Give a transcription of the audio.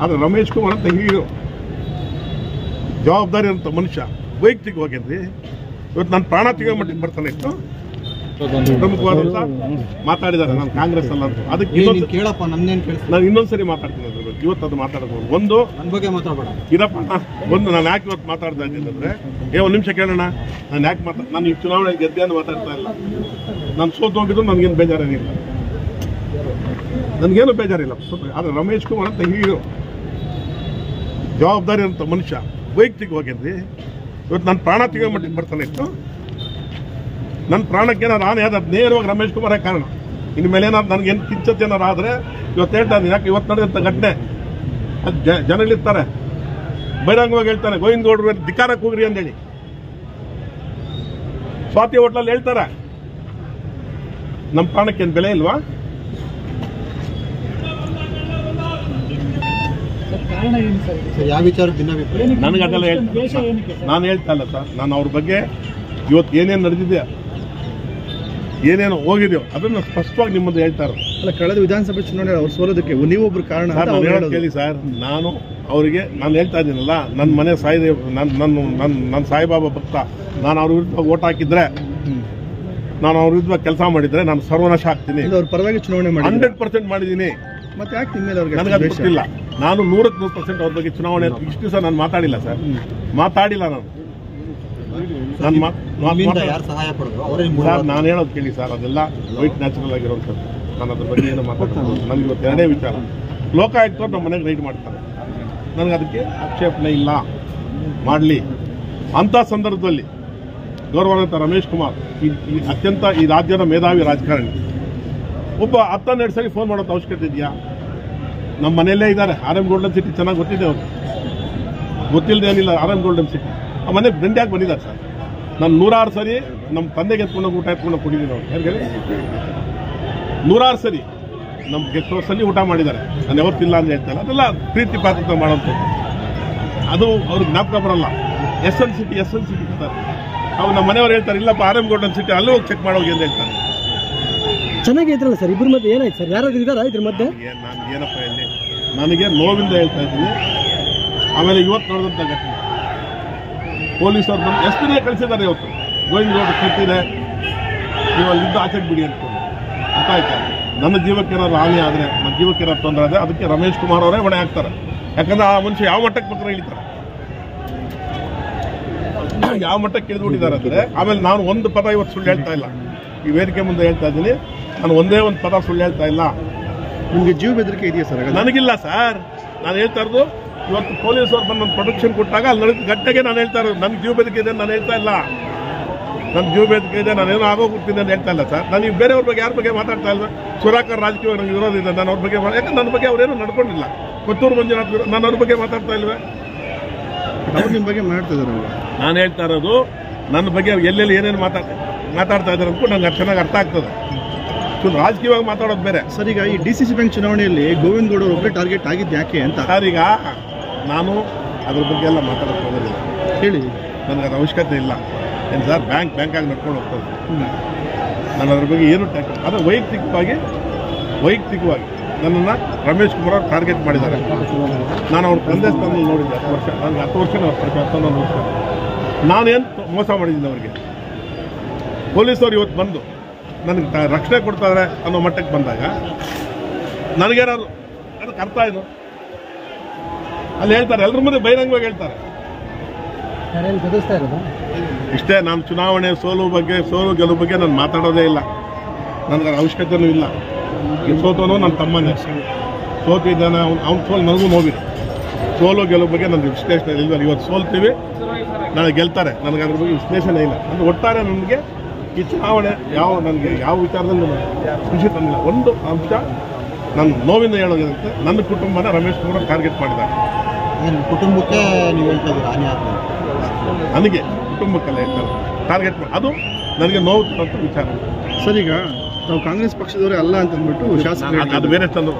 ಆದರೆ ರಮೇಶ್ ಕುಮಾರ್ ಅಂತ ಹಿರಿಯರು ಜವಾಬ್ದಾರಿ ಅಂತ ಮನುಷ್ಯ ವೈಯಕ್ತಿಕವಾಗಿ ಇವತ್ತು ನಾನು ಪ್ರಾಣ ತೆಗೆಯೋ ಮಟ್ಟಿಗೆ ಬರ್ತಾನೆ ಇತ್ತು ಪ್ರಮುಖವಾದಂತ ಮಾತಾಡಿದ್ದಾರೆ ನಾನು ಕಾಂಗ್ರೆಸ್ ಅಲ್ಲ ಅಂತ. ಅದಕ್ಕೆ ನಾನು ಇನ್ನೊಂದ್ಸರಿ ಮಾತಾಡ್ತೀನಿ ಅದ್ರ ಬಗ್ಗೆ. ಇವತ್ತು ಅದು ಮಾತಾಡಬಹುದು. ಒಂದು ನನ್ನ ಬಗ್ಗೆ ಮಾತಾಡಬೇಡ ಇರಪ್ಪ. ಒಂದು ನಾನು ಯಾಕೆ ಇವತ್ತು ಮಾತಾಡ್ತಾ ಇದ್ದೀನಿ ಅಂದ್ರೆ ಒಂದು ನಿಮಿಷ ಕೇಳೋಣ. ನಾನು ಯಾಕೆ ನಾನು ಈ ಚುನಾವಣೆ ಗೆದ್ದೆ ಅಂತ ಮಾತಾಡ್ತಾ ಇಲ್ಲ. ನಾನು ಸೋತು ಹೋಗಿದ್ದು ನನಗೇನು ಬೇಜಾರೇನಿಲ್ಲ, ನನಗೇನು ಬೇಜಾರಿಲ್ಲ. ಆದರೆ ರಮೇಶ್ ಕುಮಾರ್ ಅಂತ ಹಿರಿಯರು ಜವಾಬ್ದಾರಿ ಅಂತ ಮನುಷ್ಯ ವೈಯಕ್ತಿಕವಾಗಿ ಇವತ್ತು ನಾನು ಪ್ರಾಣ ತೆಗೆಯೋ ಮಟ್ಟಿಗೆ ಬರ್ತಾನೆ ಇತ್ತು. ನನ್ನ ಪ್ರಾಣಕ್ಕೆ ನಾನು ಯಾವ್ದು ನೇರವಾಗಿ ರಮೇಶ್ ಕುಮಾರೇ ಕಾರಣ. ಇನ್ನು ಮೇಲೆ ಏನಾದ್ರು ನನಗೇನು ಕಿಂಚತ್ ಏನಾರು ಆದರೆ ಇವತ್ತು ಹೇಳ್ತಾ ಇದ್ದೀನಿ. ಯಾಕೆ ಇವತ್ತು ನಡೆದಂಥ ಘಟನೆ ಅದು ಜನಗಳಿರ್ತಾರೆ ಬಹಿರಂಗವಾಗಿ ಹೇಳ್ತಾರೆ ಗೋವಿಂದ ಗೌಡ್ರು ಧಿಕ್ಕಾರಕ್ಕೆ ಹೋಗ್ರಿ ಅಂತೇಳಿ. ಸ್ವಾತಿ ಹೋಟ್ಲಲ್ಲಿ ಹೇಳ್ತಾರೆ ನಮ್ಮ ಪ್ರಾಣಕ್ಕೇನು ಬೆಲೆ ಇಲ್ವಾ? ಯಾವ ವಿಚಾರ ನನಗೆ ಅದೆಲ್ಲ ನಾನು ಹೇಳ್ತಾ ಇಲ್ಲ ಸರ್. ನಾನು ಅವ್ರ ಬಗ್ಗೆ ಇವತ್ತು ಏನೇನು ನಡೆದಿದೆ ಏನೇನು ಹೋಗಿದೆಯೋ ಅದನ್ನು ಸ್ಪಷ್ಟವಾಗಿ ನಿಮ್ಮ ಮುಂದೆ ಹೇಳ್ತಾ ಇರೋದು. ಅಲ್ಲ, ಕಳೆದ ವಿಧಾನಸಭೆ ಚುನಾವಣೆ ಅವ್ರು ಸೋಲೋದಕ್ಕೆ ನೀವೊಬ್ರು ಕಾರಣ ಕೇಳಿ ಸರ್. ನಾನು ಅವರಿಗೆ ನಾನು ಹೇಳ್ತಾ ಇದ್ದೀನಲ್ಲ, ನನ್ನ ಮನೆ ನನ್ನ ಸಾಯಿಬಾಬಾ ಭಕ್ತ. ನಾನು ಅವ್ರ ವಿರುದ್ಧ ಓಟ್ ಹಾಕಿದ್ರೆ, ನಾನು ಅವ್ರ ವಿರುದ್ಧ ಕೆಲಸ ಮಾಡಿದ್ರೆ ನಾನು ಸರ್ವನಾಶ ಆಗ್ತೀನಿ. ಅವ್ರ ಪರವಾಗಿ ಚುನಾವಣೆ ಮಾಡಿ 100% ಮಾಡಿದ್ದೀನಿ. ಮತ್ತೆ ಯಾಕೆ ನಿಮ್ಮ ಮೇಲೆ ಅವ್ರಿಗೆ ನನಗೆ ಅದು ಗೊತ್ತಿಲ್ಲ. ನಾನು 100% ಅವ್ರ ಬಗ್ಗೆ ಚುನಾವಣೆ ಇಷ್ಟು ದಿವಸ ನಾನು ಮಾತಾಡಿಲ್ಲ ಸರ್. ಮಾತಾಡಿಲ್ಲ ನಾನು ಹೇಳೋದು ಕೇಳಿ ಸರ್. ಅದೆಲ್ಲ ವೈಟ್ ನ್ಯಾಚುರಲ್ ಆಗಿರೋಂಥದ್ದು. ನಾನು ಅದ್ರ ಬಗ್ಗೆ ಏನು ಮಾತಾಡ್ಬೋದು. ನನಗೆ ಇವತ್ತು ಎರಡೇ ವಿಚಾರ. ಲೋಕಾಯುಕ್ತವ್ರು ನಮ್ಮ ಮನೆಗೆ ರೈಡ್ ಮಾಡ್ತಾರೆ. ನನಗೆ ಅದಕ್ಕೆ ಆಕ್ಷೇಪಣೆ ಇಲ್ಲ, ಮಾಡಲಿ. ಅಂಥ ಸಂದರ್ಭದಲ್ಲಿ ಗೌರವಾನ್ವಿತ ರಮೇಶ್ ಕುಮಾರ್ ಅತ್ಯಂತ ಈ ರಾಜ್ಯದ ಮೇಧಾವಿ ರಾಜಕಾರಣಿ ಒಬ್ಬ 10-12 ಸರಿ ಫೋನ್ ಮಾಡೋದು ಅವಶ್ಯಕತೆ ಇದೆಯಾ? ನಮ್ಮ ಮನೆಯಲ್ಲೇ ಇದ್ದಾರೆ. RM ಗೋಲ್ಡನ್ ಸಿಟಿ ಚೆನ್ನಾಗಿ ಗೊತ್ತಿದೆ ಅವ್ರು. ಗೊತ್ತಿಲ್ಲದೆ ಏನಿಲ್ಲ. RM ಗೋಲ್ಡನ್ ಸಿಟಿ ಆ ಮನೆ ಬೆಂಡ್ಯಾಗಿ ಬಂದಿದ್ದಾರೆ ಸರ್. ನಾನು 106 ಸರಿ ನಮ್ಮ ತಂದೆಗೆ ಎತ್ಕೊಂಡು ಊಟ ಎತ್ಕೊಂಡು ಕೊಟ್ಟಿದ್ದೀನಿ ಅವ್ರು. ಹೇಳಿ 106 ಸರಿ ನಮ್ಮ ಗೆಸ್ಟ್ ಹೌಸಲ್ಲಿ ಊಟ ಮಾಡಿದ್ದಾರೆ. ನಾನು ಯಾವತ್ತಿಲ್ಲ ಅಂತ ಹೇಳ್ತಾರೆ. ಅದೆಲ್ಲ ಪ್ರೀತಿ ಪಾತ್ರ ಮಾಡೋಂಥದ್ದು. ಅದು ಅವ್ರಿಗೆ ಜ್ಞಾಪಕ ಬರಲ್ಲ. SN ಸಿಟಿ ಇರ್ತಾರೆ. ಅವ್ರು ನಮ್ಮ ಮನೆಯವ್ರು ಹೇಳ್ತಾರೆ ಇಲ್ಲಪ್ಪ RM ಗೋಲ್ಡನ್ ಸಿಟಿ ಅಲ್ಲೂ ಹೋಗಿ ಚೆಕ್ ಮಾಡೋಗಿ ಅಂತ ಹೇಳ್ತಾರೆ. ಚೆನ್ನಾಗೈತ್ರಲ್ಲ ಸರ್. ಇಬ್ಬರ ಮಧ್ಯೆ ಏನಾಯ್ತು ಸರ್? ಯಾರಾದ್ರೂ ಇದ್ದಾರಾ ಇದ್ರ ಮಧ್ಯೆ? ನಾನು ಏನಪ್ಪ ಹೇಳಿ, ನನಗೆ ನೋವಿಂದ ಹೇಳ್ತಾ ಇದ್ದೀನಿ. ಆಮೇಲೆ ಇವತ್ತು ನೋಡಿದಂಥ ಘಟನೆ ಪೊಲೀಸರು ಬಂದು ಎಷ್ಟು ದಿನ ಕಳಿಸಿದ್ದಾರೆ. ಇವತ್ತು ಗೋವಿಂದ ಗೌಡ್ರು ಕಟ್ಟಿದೆ, ನೀವು ಅಲ್ಲಿದ್ದು ಆಚೆಗೆ ಬಿಡಿ ಅಂದ್ಕೊಂಡು. ಗೊತ್ತಾಯ್ತಾ? ನನ್ನ ಜೀವಕ್ಕೆ ಏನಾದ್ರು ಹಾನಿ ಆದರೆ, ನನ್ನ ಜೀವಕ್ಕೆ ಏನಾದ್ರು ತೊಂದರೆ ಆದರೆ ಅದಕ್ಕೆ ರಮೇಶ್ ಕುಮಾರ್ ಅವರೇ ಹೊಣೆ ಹಾಕ್ತಾರೆ. ಯಾಕಂದ್ರೆ ಆ ಮನುಷ್ಯ ಯಾವ ಮಟ್ಟಕ್ಕೆ ಪತ್ರ ಇಳಿತಾರೆ, ಯಾವ ಮಟ್ಟಕ್ಕೆ ಇಳಿದುಬಿಟ್ಟಿದ್ದಾರೆ ಅಂದರೆ. ಆಮೇಲೆ ನಾನು ಒಂದು ಪದ ಇವತ್ತು ಸುಳ್ಳು ಹೇಳ್ತಾ ಇಲ್ಲ. ಈ ವೇದಿಕೆ ಮುಂದೆ ಹೇಳ್ತಾ ಇದ್ದೀನಿ. ನಾನು ಒಂದೇ ಒಂದು ಪದ ಸುಳ್ಳು ಹೇಳ್ತಾ ಇಲ್ಲ. ನಿಮಗೆ ಜೀವ ಬೆದರಿಕೆ ಇದೆಯಾ ಸರ್? ನನಗಿಲ್ಲ ಸರ್. ನಾನು ಹೇಳ್ತಾ ಇರೋದು ಇವತ್ತು ಪೊಲೀಸರು ಬಂದು ನನ್ನ ಪ್ರೊಟೆಕ್ಷನ್ ಕೊಟ್ಟಾಗ ಅಲ್ಲಿ ನಡೆದ ಘಟನೆಗೆ ನಾನು ಹೇಳ್ತಾ ಇರೋದು. ನನಗೆ ಜೀವ ಬೆದರಿಕೆ ಇದೆ ನಾನು ಹೇಳ್ತಾ ಇಲ್ಲ. ನನ್ನ ಜೀವ ಬೆದರಿಕೆ ಇದೆ, ನಾನೇನೋ ಆಗೋಗ್ತೀನಿ ಅಂತ ಹೇಳ್ತಾ ಇಲ್ಲ ಸರ್. ನಾನು ಈಗ ಬೇರೆಯವ್ರ ಬಗ್ಗೆ ಯಾರ ಬಗ್ಗೆ ಮಾತಾಡ್ತಾ ಇಲ್ಲ. ಸುರಾಕರ್ ರಾಜಕೀಯವಾಗಿ ನನಗೆ ವಿರೋಧ ಇದೆ. ನಾನು ಅವ್ರ ಬಗ್ಗೆ ಯಾಕಂದ್ರೆ ನನ್ನ ಬಗ್ಗೆ ಅವರೇನು ನಡ್ಕೊಂಡಿಲ್ಲ. ಕೊತ್ತೂರು ಮಂಜುನಾಥ್ ನಾನು ಅವ್ರ ಬಗ್ಗೆ ಮಾತಾಡ್ತಾ ಇಲ್ವೇ? ಅವ್ರು ನಿಮ್ಮ ಬಗ್ಗೆ ಮಾತಾಡ್ತಿದ್ದಾರೆ. ನಾನು ಹೇಳ್ತಾ ಇರೋದು ನನ್ನ ಬಗ್ಗೆ ಎಲ್ಲೆಲ್ಲಿ ಏನೇನು ಮಾತಾಡ್ತಾ ಇದ್ದಾರೆ ಅಂದ್ಕೊಂಡು ನಂಗೆ ಚೆನ್ನಾಗಿ ಅರ್ಥ ಆಗ್ತದೆ. ರಾಜಕೀಯವಾಗಿ ಮಾತಾಡೋದು ಬೇರೆ ಸರ್. ಈಗ ಈ DCC ಬ್ಯಾಂಕ್ ಚುನಾವಣೆಯಲ್ಲಿ ಗೋವಿಂದ ಗೌಡ ಒಬ್ಬರೇ ಟಾರ್ಗೆಟ್ ಆಗಿದ್ದು ಯಾಕೆ ಅಂತ ಸರ್. ಈಗ ನಾನು ಅದ್ರ ಬಗ್ಗೆ ಎಲ್ಲ ಮಾತಾಡೋಕ್ಕೆ ಹೋಗೋದಿಲ್ಲ. ಹೇಳಿ, ನನಗೆ ಅದು ಅವಶ್ಯಕತೆ ಇಲ್ಲ. ಏನು ಸರ್, ಬ್ಯಾಂಕಾಗಿ ನಡ್ಕೊಂಡು ಹೋಗ್ತದೆ. ನಾನು ಅದ್ರ ಬಗ್ಗೆ ಏನು ಅದು ವೈಯಕ್ತಿಕವಾಗಿ ನನ್ನನ್ನು ರಮೇಶ್ ಕುಮಾರ್ ಅವರು ಟಾರ್ಗೆಟ್ ಮಾಡಿದ್ದಾರೆ. ನಾನು ಅವ್ರ ತಂದೆ ಸ್ಥಾನದಲ್ಲಿ ನೋಡಿದ್ದೆ 10 ವರ್ಷ. ನನಗೆ 10 ವರ್ಷನೇ 11 ವರ್ಷ. ನಾನೇನು ಮೋಸ ಮಾಡಿದ್ದೀನಿ ಅವರಿಗೆ. ಪೊಲೀಸರು ಇವತ್ತು ಬಂದು ನನಗೆ ರಕ್ಷಣೆ ಕೊಡ್ತಾರೆ ಅನ್ನೋ ಮಟ್ಟಕ್ಕೆ ಬಂದಾಗ ನನಗೇನಾದ್ರು ಅದಕ್ಕೆ ಅರ್ಥ ಏನು? ಅಲ್ಲಿ ಹೇಳ್ತಾರೆ, ಎಲ್ಲರ ಮುಂದೆ ಬಹಿರಂಗವಾಗಿ ಹೇಳ್ತಾರೆ. ಇಷ್ಟೇ. ನಾನು ಚುನಾವಣೆ ಸೋಲು ಗೆಲುವು ಬಗ್ಗೆ ನಾನು ಮಾತಾಡೋದೇ ಇಲ್ಲ. ನನಗೆ ಅವಶ್ಯಕತೆಯೂ ಇಲ್ಲ. ಸೋತೋನು ನನ್ನ ತಮ್ಮನೇ. ಸೋತಿದ್ದಾನೆ ಅವ್ನು ಸೋಲು ನನಗೂ ನೋವಿದೆ. ಸೋಲು ಗೆಲುವು ಬಗ್ಗೆ ನನಗೆ ವಿಶ್ಲೇಷಣೆ ಇಲ್ಲ. ಇವತ್ತು ಸೋಲ್ತೀವಿ, ನಾಳೆ ಗೆಲ್ತಾರೆ. ನನಗೆ ಅದ್ರ ಬಗ್ಗೆ ವಿಶ್ಲೇಷಣೆ ಇಲ್ಲ. ಅಂದರೆ ಒಟ್ಟಾರೆ ನನಗೆ ಈ ಚುನಾವಣೆ ನನಗೆ ಯಾವ ವಿಚಾರದಲ್ಲಿ ಖುಷಿ ತಂದಿಲ್ಲ. ಒಂದು ಅಂಶ ನನ್ನ ನೋವಿಂದ ಹೇಳೋದಂತೆ, ನನ್ನ ಕುಟುಂಬನ ರಮೇಶ್ ಕುಮಾರ್ ಟಾರ್ಗೆಟ್ ಮಾಡಿದ್ದಾರೆ. ಕುಟುಂಬಕ್ಕೆ ನೀವು ಹೇಳ್ತಾ ಇದ್ದೀರಾ ಹಾನಿ ಆದ? ನನಗೆ ಕುಟುಂಬಕ್ಕೆಲ್ಲ ಹೇಳ್ತಾರೆ ಟಾರ್ಗೆಟ್ ಮಾಡಿ. ಅದು ನನಗೆ ನೋವು ತರುವಂಥ ವಿಚಾರ. ಸರ್, ಈಗ ನಾವು ಕಾಂಗ್ರೆಸ್ ಪಕ್ಷದವರೇ ಅಲ್ಲ ಅಂತಂದ್ಬಿಟ್ಟು ಶಾಸಕರು ಅದು ಬೇರೆ ತಂದು